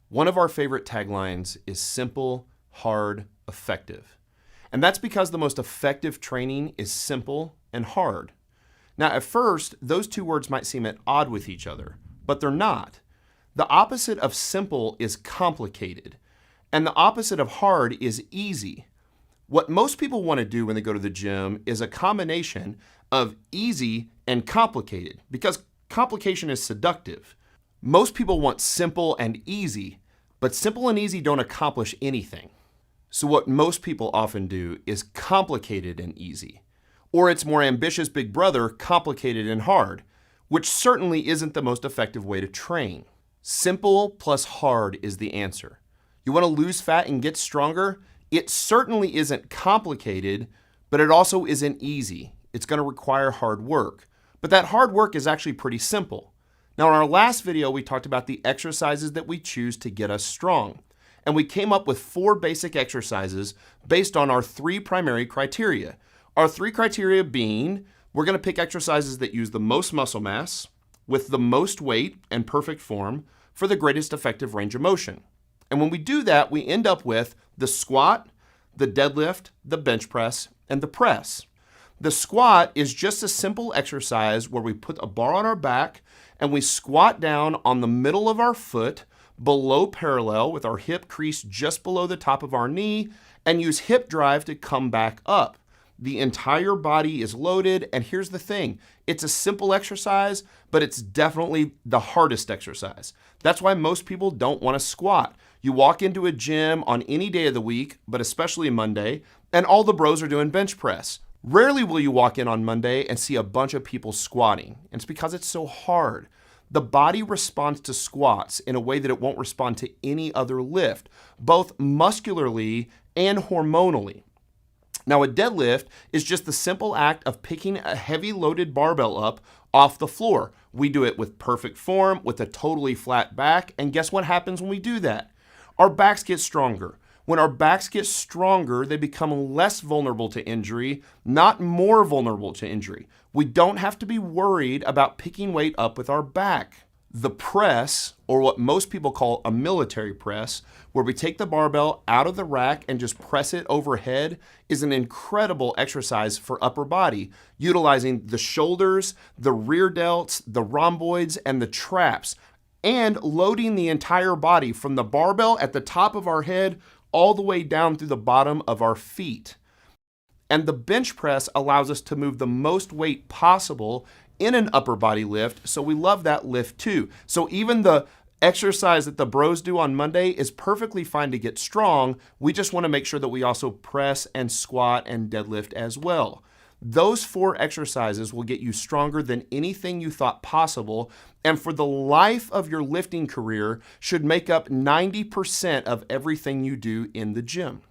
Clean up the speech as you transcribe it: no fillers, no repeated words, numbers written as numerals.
One of our favorite taglines is simple, hard, effective. And that's because the most effective training is simple and hard. Now, at first, those two words might seem at odds with each other, but they're not. The opposite of simple is complicated, and the opposite of hard is easy. What most people want to do when they go to the gym is a combination of easy and complicated, because complication is seductive. Most people want simple and easy, but simple and easy don't accomplish anything. So what most people often do is complicated and easy, or its more ambitious big brother, complicated and hard, which certainly isn't the most effective way to train. Simple plus hard is the answer. You want to lose fat and get stronger? It certainly isn't complicated, but it also isn't easy. It's going to require hard work. But that hard work is actually pretty simple. Now, in our last video, we talked about the exercises that we choose to get us strong. And we came up with 4 basic exercises based on our 3 primary criteria. Our 3 criteria being, we're going to pick exercises that use the most muscle mass, with the most weight and perfect form, for the greatest effective range of motion. And when we do that, we end up with the squat, the deadlift, the bench press, and the press. The squat is just a simple exercise where we put a bar on our back and we squat down on the middle of our foot below parallel with our hip crease just below the top of our knee and use hip drive to come back up. The entire body is loaded, and here's the thing. It's a simple exercise, but it's definitely the hardest exercise. That's why most people don't want to squat. You walk into a gym on any day of the week, but especially Monday, and all the bros are doing bench press. Rarely will you walk in on Monday and see a bunch of people squatting. And it's because it's so hard. The body responds to squats in a way that it won't respond to any other lift, both muscularly and hormonally. Now, a deadlift is just the simple act of picking a heavy loaded barbell up off the floor. We do it with perfect form, with a totally flat back, and guess what happens when we do that? Our backs get stronger. When our backs get stronger, they become less vulnerable to injury, not more vulnerable to injury. We don't have to be worried about picking weight up with our back. The press, or what most people call a military press, where we take the barbell out of the rack and just press it overhead, is an incredible exercise for upper body, utilizing the shoulders, the rear delts, the rhomboids, and the traps, and loading the entire body from the barbell at the top of our head all the way down through the bottom of our feet. And the bench press allows us to move the most weight possible in an upper body lift, so we love that lift too. So even the exercise that the bros do on Monday is perfectly fine to get strong. We just want to make sure that we also press and squat and deadlift as well. Those 4 exercises will get you stronger than anything you thought possible, and for the life of your lifting career should make up 90% of everything you do in the gym.